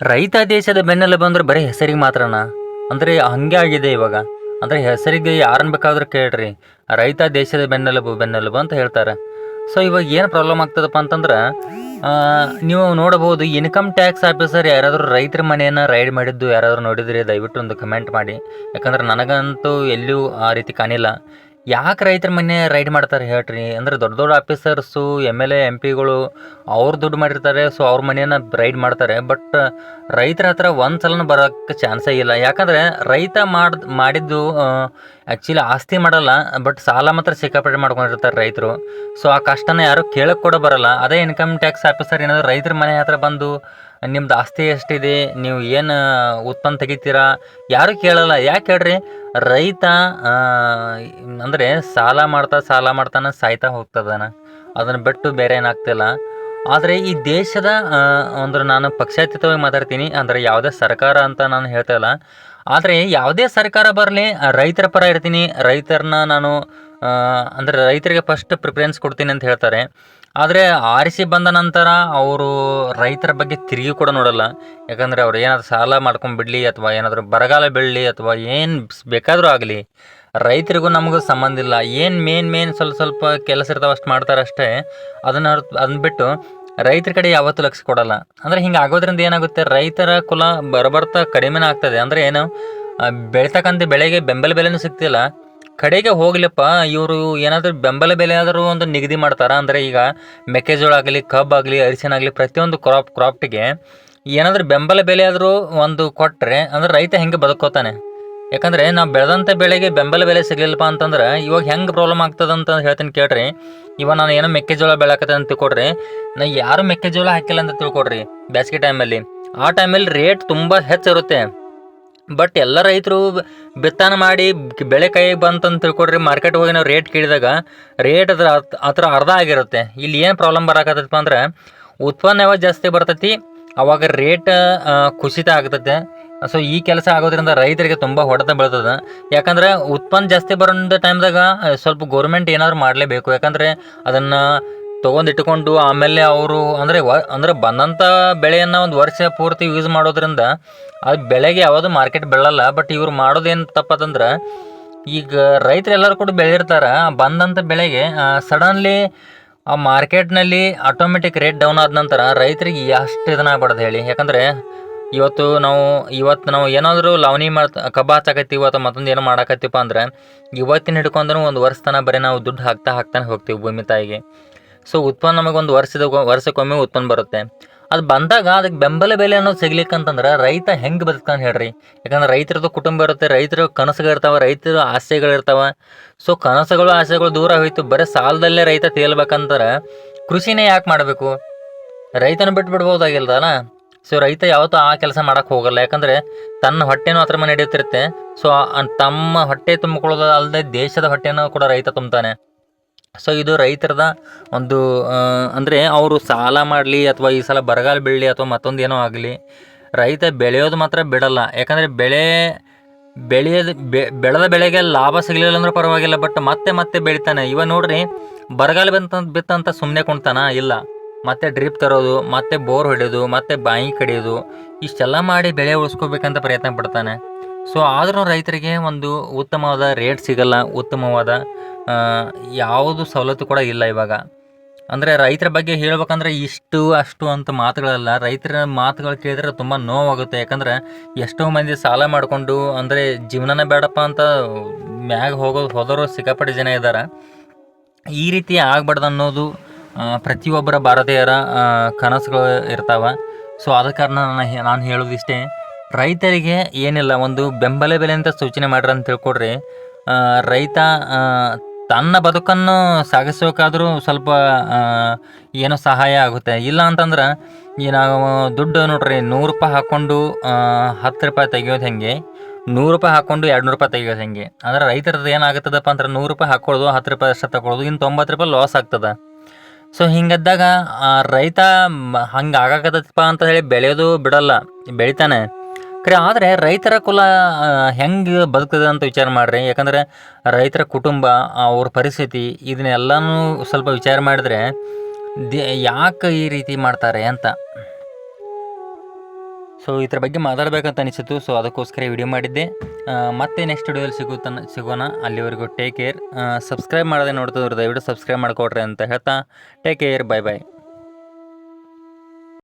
ರೈತ ದೇಶದ ಬೆನ್ನೆಲುಬು ಅಂದ್ರೆ ಬರೀ ಹೆಸರಿಗೆ ಮಾತ್ರನಾ? ಅಂದರೆ ಹಂಗೆ ಆಗಿದೆ ಇವಾಗ. ಅಂದರೆ ಹೆಸರಿಗೆ ಯಾರನ್ನ ಬೇಕಾದ್ರೂ ಕೇಳ್ರಿ, ರೈತ ದೇಶದ ಬೆನ್ನೆಲುಬು ಬೆನ್ನೆಲುಬು ಅಂತ ಹೇಳ್ತಾರೆ. ಸೊ ಇವಾಗ ಏನು ಪ್ರಾಬ್ಲಮ್ ಆಗ್ತದಪ್ಪ ಅಂತಂದ್ರೆ, ನೀವು ನೋಡಬಹುದು ಇನ್ಕಮ್ ಟ್ಯಾಕ್ಸ್ ಆಫೀಸರ್ ಯಾರಾದರೂ ರೈತರ ಮನೆಯನ್ನು ರೈಡ್ ಮಾಡಿದ್ದು ಯಾರಾದರೂ ನೋಡಿದರೆ ದಯವಿಟ್ಟು ಒಂದು ಕಮೆಂಟ್ ಮಾಡಿ. ಯಾಕಂದ್ರೆ ನನಗಂತೂ ಎಲ್ಲಿಯೂ ಆ ರೀತಿ ಕಾಣಿಲ್ಲ. ಯಾಕೆ ರೈತರ ಮನೆ ರೈಡ್ ಮಾಡ್ತಾರೆ ಹೇಳ್ರಿ? ಅಂದರೆ ದೊಡ್ಡ ದೊಡ್ಡ officers, M L A M ಪಿಗಳು ಅವ್ರು ದುಡ್ಡು ಮಾಡಿರ್ತಾರೆ. ಸೊ ಅವ್ರ ಮನೆಯನ್ನು ರೈಡ್ ಮಾಡ್ತಾರೆ. ಬಟ್ ರೈತರ ಹತ್ರ ಒಂದು ಸಲನೂ ಬರೋಕ್ಕೆ ಚಾನ್ಸೇ ಇಲ್ಲ. ಯಾಕಂದರೆ ರೈತ ಮಾಡಿದ್ದು ಆ್ಯಕ್ಚುಲಿ ಆಸ್ತಿ ಮಾಡಲ್ಲ, ಬಟ್ ಸಾಲ ಮಾತ್ರ ಸಿಕ್ಕಾಪಟ್ಟೆ ಮಾಡ್ಕೊಂಡಿರ್ತಾರೆ ರೈತರು. ಸೊ ಆ ಕಷ್ಟನ ಯಾರು ಕೇಳಕ್ಕೆ ಕೂಡ ಬರಲ್ಲ. ಅದೇ ಇನ್ಕಮ್ ಟ್ಯಾಕ್ಸ್ ಆಫೀಸರ್ ಏನಾದರೂ ರೈತರ ಮನೆ ಹತ್ರ ಬಂದು ನಿಮ್ದು ಆಸ್ತಿ ಎಷ್ಟಿದೆ, ನೀವು ಏನು ಉತ್ಪನ್ನ ತೆಗಿತೀರಾ, ಯಾರೂ ಕೇಳಲ್ಲ. ಯಾಕೆ ಹೇಳ್ರಿ? ರೈತ ಅಂದರೆ ಸಾಲ ಮಾಡ್ತಾನೆ ಸಾಯ್ತಾ ಹೋಗ್ತದಾನ. ಅದನ್ನು ಬಿಟ್ಟು ಬೇರೆ ಏನಾಗ್ತಿಲ್ಲ. ಆದರೆ ಈ ದೇಶದ ಅಂದ್ರೆ ನಾನು ಪಕ್ಷಾತೀತವಾಗಿ ಮಾತಾಡ್ತೀನಿ, ಅಂದರೆ ಯಾವುದೇ ಸರ್ಕಾರ ಅಂತ ನಾನು ಹೇಳ್ತಾ ಇಲ್ಲ. ಆದರೆ ಯಾವುದೇ ಸರ್ಕಾರ ಬರಲಿ, ರೈತರ ಪರ ಇರ್ತೀನಿ. ರೈತರನ್ನ ನಾನು ಅಂದರೆ ರೈತರಿಗೆ ಫಸ್ಟ್ ಪ್ರಿಫರೆನ್ಸ್ ಕೊಡ್ತೀನಿ ಅಂತ ಹೇಳ್ತಾರೆ. ಆದರೆ ಆರಿಸಿ ಬಂದ ನಂತರ ಅವರು ರೈತರ ಬಗ್ಗೆ ತಿರುಗಿ ಕೂಡ ನೋಡಲ್ಲ. ಯಾಕಂದರೆ ಅವ್ರು ಏನಾದರೂ ಸಾಲ ಮಾಡ್ಕೊಂಡ್ಬಿಡ್ಲಿ, ಅಥವಾ ಏನಾದರೂ ಬರಗಾಲ ಬೀಳಲಿ, ಅಥವಾ ಏನು ಬೇಕಾದರೂ ಆಗಲಿ, ರೈತರಿಗೂ ನಮಗೂ ಸಂಬಂಧ ಇಲ್ಲ. ಏನು ಮೇನ್ ಸ್ವಲ್ಪ ಕೆಲಸ ಇರ್ತಾವೆ ಅಷ್ಟು ಮಾಡ್ತಾರೆ ಅಷ್ಟೇ. ಅದನ್ನ ಬಿಟ್ಟು ರೈತರ ಕಡೆ ಯಾವತ್ತೂ ಲಕ್ಷ್ಯ ಕೊಡಲ್ಲ. ಅಂದರೆ ಹಿಂಗೆ ಆಗೋದ್ರಿಂದ ಏನಾಗುತ್ತೆ, ರೈತರ ಕುಲ ಬರಬರ್ತಾ ಕಡಿಮೆನೇ ಆಗ್ತದೆ. ಅಂದರೆ ಏನು, ಬೆಳೀತಕ್ಕಂಥ ಬೆಳೆಗೆ ಬೆಂಬಲ ಬೆಲೆನೂ ಸಿಗ್ತಿಲ್ಲ. ಕಡೆಗೆ ಹೋಗ್ಲಿಪ್ಪ, ಇವರು ಏನಾದರೂ ಬೆಂಬಲ ಬೆಲೆ ಆದರೂ ಒಂದು ನಿಗದಿ ಮಾಡ್ತಾರೆ. ಅಂದರೆ ಈಗ ಮೆಕ್ಕೆಜೋಳ ಆಗಲಿ, ಕಬ್ಬಾಗಲಿ, ಅರಿಶಿನ ಪ್ರತಿಯೊಂದು ಕ್ರಾಪ್ಟಿಗೆ ಏನಾದರೂ ಬೆಂಬಲ ಬೆಲೆ ಆದರೂ ಒಂದು ಕೊಟ್ಟರೆ ಅಂದರೆ ರೈತ ಹೆಂಗೆ ಬದುಕೋತಾನೆ? ಯಾಕಂದರೆ ನಾವು ಬೆಳೆದಂಥ ಬೆಳೆಗೆ ಬೆಂಬಲ ಬೆಲೆ ಸಿಗಲಿಲ್ಲಪ್ಪ ಅಂತಂದ್ರೆ ಇವಾಗ ಹೆಂಗೆ ಪ್ರಾಬ್ಲಮ್ ಆಗ್ತದಂತ ಹೇಳ್ತೀನಿ ಕೇಳ್ರಿ. ಇವಾಗ ನಾನು ಏನೋ ಮೆಕ್ಕೆಜೋಳ ಬೆಳಕತ್ತೆ ಅಂತ ತಿಳ್ಕೊಡ್ರಿ, ನಾ ಯಾರು ಮೆಕ್ಕೆಜೋಳ ಹಾಕಿಲ್ಲ ಅಂತ ತಿಳ್ಕೊಡ್ರಿ ಬೇಸಿಗೆ ಟೈಮಲ್ಲಿ. ಆ ಟೈಮಲ್ಲಿ ರೇಟ್ ತುಂಬ ಹೆಚ್ಚಿರುತ್ತೆ. ಬಟ್ ಎಲ್ಲ ರೈತರು ಬಿತ್ತನೆ ಮಾಡಿ ಬೆಳೆ ಕೈಗೆ ಬಂತಂತ ತಿಳ್ಕೊಡ್ರಿ, ಮಾರ್ಕೆಟ್ ಹೋಗಿ ನಾವು ರೇಟ್ ಕೇಳಿದಾಗ ರೇಟ್ ಅದ್ರ ಅರ್ಧ ಆಗಿರುತ್ತೆ. ಇಲ್ಲಿ ಏನು ಪ್ರಾಬ್ಲಮ್ ಬರಾಕತ್ತಪ್ಪ ಅಂದ್ರೆ, ಉತ್ಪನ್ನ ಯಾವಾಗ ಜಾಸ್ತಿ ಬರ್ತೈತಿ ಅವಾಗ ರೇಟ್ ಕುಸಿತ ಆಗ್ತೈತೆ. ಸೊ ಈ ಕೆಲಸ ಆಗೋದ್ರಿಂದ ರೈತರಿಗೆ ತುಂಬ ಹೊಡೆತ ಬೀಳ್ತದೆ. ಯಾಕಂದರೆ ಉತ್ಪನ್ನ ಜಾಸ್ತಿ ಬರೋಂಥ ಟೈಮ್ದಾಗ ಸ್ವಲ್ಪ ಗೌರ್ಮೆಂಟ್ ಏನಾದರೂ ಮಾಡಲೇಬೇಕು. ಯಾಕಂದರೆ ಅದನ್ನು ತೊಗೊಂಡಿಟ್ಕೊಂಡು ಆಮೇಲೆ ಅವರು ಅಂದರೆ ಬಂದಂಥ ಬೆಳೆಯನ್ನು ಒಂದು ವರ್ಷ ಪೂರ್ತಿ ಯೂಸ್ ಮಾಡೋದ್ರಿಂದ ಅದು ಬೆಳೆಗೆ ಯಾವುದು ಮಾರ್ಕೆಟ್ ಬೆಳಲ್ಲ. ಬಟ್ ಇವ್ರು ಮಾಡೋದೇನು ತಪ್ಪತ್ತಂದ್ರೆ, ಈಗ ರೈತರೆಲ್ಲರೂ ಕೂಡ ಬೆಳೆದಿರ್ತಾರೆ, ಬಂದಂಥ ಬೆಳೆಗೆ ಸಡನ್ಲಿ ಆ ಮಾರ್ಕೆಟ್ನಲ್ಲಿ ಆಟೋಮೆಟಿಕ್ ರೇಟ್ ಡೌನ್ ಆದ ನಂತರ ರೈತರಿಗೆ ಎಷ್ಟು ಇದನ್ನಾಗ್ಬಾರ್ದು ಹೇಳಿ. ಯಾಕಂದರೆ ಇವತ್ತು ನಾವು ಏನಾದರೂ ಲಾವಣಿ ಕಬ್ಬು ಹಚ್ಚಾಕತ್ತೀವಿ ಅಥವಾ ಮತ್ತೊಂದು ಏನೋ ಮಾಡಾಕತ್ತೀವಪ್ಪ ಅಂದ್ರೆ, ಇವತ್ತಿನ ಹಿಡ್ಕೊಂಡ್ರೂ ಒಂದು ವರ್ಷ ತನಕ ಬರೀ ನಾವು ದುಡ್ಡು ಹಾಕ್ತಾನೆ ಹೋಗ್ತೀವಿ ಭೂಮಿ ತಾಯಿಗೆ. ಸೊ ಉತ್ಪನ್ನ ನಮಗೆ ಒಂದು ವರ್ಷಕ್ಕೊಮ್ಮೆ ಉತ್ಪನ್ನ ಬರುತ್ತೆ. ಅದು ಬಂದಾಗ ಅದಕ್ಕೆ ಬೆಂಬಲ ಬೆಲೆ ಅನ್ನೋದು ಸಿಗ್ಲಿಕ್ಕಂತಂದ್ರೆ ರೈತ ಹೆಂಗೆ ಬದುಕ್ತಾನೆ ಹೇಳ್ರಿ? ಯಾಕಂದ್ರೆ ರೈತರದ್ದು ಕುಟುಂಬ ಇರುತ್ತೆ, ರೈತರ ಕನಸುಗಳಿರ್ತಾವೆ, ರೈತರ ಆಸೆಗಳಿರ್ತಾವೆ. ಸೊ ಕನಸುಗಳು ಆಸೆಗಳು ದೂರ ಹೋಯ್ತು, ಬರೀ ಸಾಲದಲ್ಲೇ ರೈತ ತೇಲ್ಬೇಕಂತಾರೆ ಕೃಷಿನೇ ಯಾಕೆ ಮಾಡಬೇಕು? ರೈತನ ಬಿಟ್ಬಿಡ್ಬೋದಾಗಿಲ್ದಲ್ಲ. ಸೊ ರೈತ ಯಾವತ್ತೂ ಆ ಕೆಲಸ ಮಾಡೋಕ್ಕೆ ಹೋಗಲ್ಲ. ಯಾಕಂದರೆ ತನ್ನ ಹೊಟ್ಟೆನೂ ಹತ್ರ ಮನೆ ನಡೆಯುತ್ತಿರುತ್ತೆ. ಸೊ ತಮ್ಮ ಹೊಟ್ಟೆ ತುಂಬಿಕೊಳ್ಳೋದು ಅಲ್ಲದೆ ದೇಶದ ಹೊಟ್ಟೆನೂ ಕೂಡ ರೈತ ತುಂಬ್ತಾನೆ. ಸೊ ಇದು ರೈತರದ ಒಂದು ಅಂದರೆ ಅವರು ಸಾಲ ಮಾಡಲಿ, ಅಥವಾ ಈ ಸಲ ಬರಗಾಲ ಬೀಳಲಿ, ಅಥವಾ ಮತ್ತೊಂದು ಏನೋ ಆಗಲಿ, ರೈತ ಬೆಳೆಯೋದು ಮಾತ್ರ ಬಿಡಲ್ಲ. ಯಾಕಂದರೆ ಬೆಳೆದ ಬೆಳೆಗೆ ಲಾಭ ಸಿಗಲಿಲ್ಲ ಅಂದ್ರೆ ಪರವಾಗಿಲ್ಲ, ಬಟ್ ಮತ್ತೆ ಬೆಳಿತಾನೆ. ಇವಾಗ ನೋಡ್ರಿ, ಬರಗಾಲ ಬಿತ್ತಂತ ಸುಮ್ಮನೆ ಕುಣ್ತಾನ? ಇಲ್ಲ, ಮತ್ತೆ ಡ್ರಿಪ್ ತರೋದು, ಮತ್ತೆ ಬೋರ್ ಹೊಡೆಯೋದು, ಮತ್ತೆ ಬಾಯಿ ಕಡಿಯೋದು, ಇಷ್ಟೆಲ್ಲ ಮಾಡಿ ಬೆಳೆ ಉಳಿಸ್ಕೋಬೇಕಂತ ಪ್ರಯತ್ನ ಪಡ್ತಾನೆ. ಸೊ ಆದರೂ ರೈತರಿಗೆ ಒಂದು ಉತ್ತಮವಾದ ರೇಟ್ ಸಿಗಲ್ಲ, ಉತ್ತಮವಾದ ಯಾವುದು ಸವಲತ್ತು ಕೂಡ ಇಲ್ಲ ಇವಾಗ. ಅಂದರೆ ರೈತರ ಬಗ್ಗೆ ಹೇಳ್ಬೇಕಂದ್ರೆ ಇಷ್ಟು ಅಷ್ಟು ಅಂತ ಮಾತುಗಳಲ್ಲ. ರೈತರ ಮಾತುಗಳು ಕೇಳಿದ್ರೆ ತುಂಬ ನೋವಾಗುತ್ತೆ. ಯಾಕಂದರೆ ಎಷ್ಟೋ ಮಂದಿ ಸಾಲ ಮಾಡಿಕೊಂಡು ಅಂದರೆ ಜೀವನನೇ ಬೇಡಪ್ಪ ಅಂತ ಮ್ಯಾಗ ಹೋದವರು ಸಿಕ್ಕಾಪಟ್ಟೆ ಜನ ಇದ್ದಾರೆ. ಈ ರೀತಿ ಆಗ್ಬಾರ್ದು ಅನ್ನೋದು ಪ್ರತಿಯೊಬ್ಬರ ಭಾರತೀಯರ ಕನಸುಗಳು ಇರ್ತಾವೆ. ಸೊ ಆದ ಕಾರಣ ನಾನು ಹೇಳೋದಿಷ್ಟೇ, ರೈತರಿಗೆ ಏನಿಲ್ಲ, ಒಂದು ಬೆಂಬಲ ಬೆಲೆ ಅಂತ ಸೂಚನೆ ಮಾಡ್ರಿ ಅಂತ ತಿಳ್ಕೊಡ್ರಿ. ರೈತ ತನ್ನ ಬದುಕನ್ನು ಸಾಗಿಸೋಕಾದರೂ ಸ್ವಲ್ಪ ಏನೋ ಸಹಾಯ ಆಗುತ್ತೆ. ಇಲ್ಲ ಅಂತಂದ್ರೆ ಈ ನಾವು ದುಡ್ಡು ನೋಡ್ರಿ, 100 ರೂಪಾಯಿ ಹಾಕ್ಕೊಂಡು 10 ರೂಪಾಯಿ ತೆಗಿಯೋದು ಹೆಂಗೆ, 100 ರೂಪಾಯಿ ಹಾಕ್ಕೊಂಡು 200 ರೂಪಾಯಿ ತೆಗಿಯೋದು ಹೆಂಗೆ? ಅಂದರೆ ರೈತರದ್ದು ಏನಾಗುತ್ತದಪ್ಪ ಅಂದ್ರೆ 100 ರೂಪಾಯಿ ಹಾಕ್ಕೊಳ್ಳೋದು, 10 ರೂಪಾಯಿ ಅಷ್ಟು ತಗೊಳ್ಳೋದು, ಇನ್ನು 90 ರೂಪಾಯಿ ಲಾಸ್ ಆಗ್ತದೆ. ಸೊ ಹಿಂಗದ್ದಾಗ ರೈತ ಹಂಗೆ ಆಗಾಕತ್ತಪ್ಪ ಅಂತ ಹೇಳಿ ಬೆಳೆಯೋದು ಬಿಡಲ್ಲ, ಬೆಳಿತಾನೆ ಖರೆ. ಆದರೆ ರೈತರ ಕುಲ ಹೆಂಗೆ ಬದುಕ್ತದೆ ಅಂತ ವಿಚಾರ ಮಾಡಿರಿ. ಯಾಕಂದರೆ ರೈತರ ಕುಟುಂಬ, ಅವ್ರ ಪರಿಸ್ಥಿತಿ, ಇದನ್ನೆಲ್ಲನೂ ಸ್ವಲ್ಪ ವಿಚಾರ ಮಾಡಿದ್ರೆ ಯಾಕೆ ಈ ರೀತಿ ಮಾಡ್ತಾರೆ ಅಂತ. ಸೊ ಇದ್ರ ಬಗ್ಗೆ ಮಾತಾಡಬೇಕಂತ ಅನಿಸಿತು. ಸೊ ಅದಕ್ಕೋಸ್ಕರ ವಿಡಿಯೋ ಮಾಡಿದ್ದೆ. ಮತ್ತೆ ನೆಕ್ಸ್ಟ್ ವಿಡಿಯೋದಲ್ಲಿ ಸಿಗೋಣ. ಅಲ್ಲಿವರೆಗೂ ಟೇಕ್ ಕೇರ್. ಸಬ್ಸ್ಕ್ರೈಬ್ ಮಾಡದೆ ನೋಡ್ತಿದ್ರು ದಯವಿಟ್ಟು ಸಬ್ಸ್ಕ್ರೈಬ್ ಮಾಡ್ಕೊಡ್ರಿ ಅಂತ ಹೇಳ್ತಾ ಟೇಕ್ ಕೇರ್. Bye bye.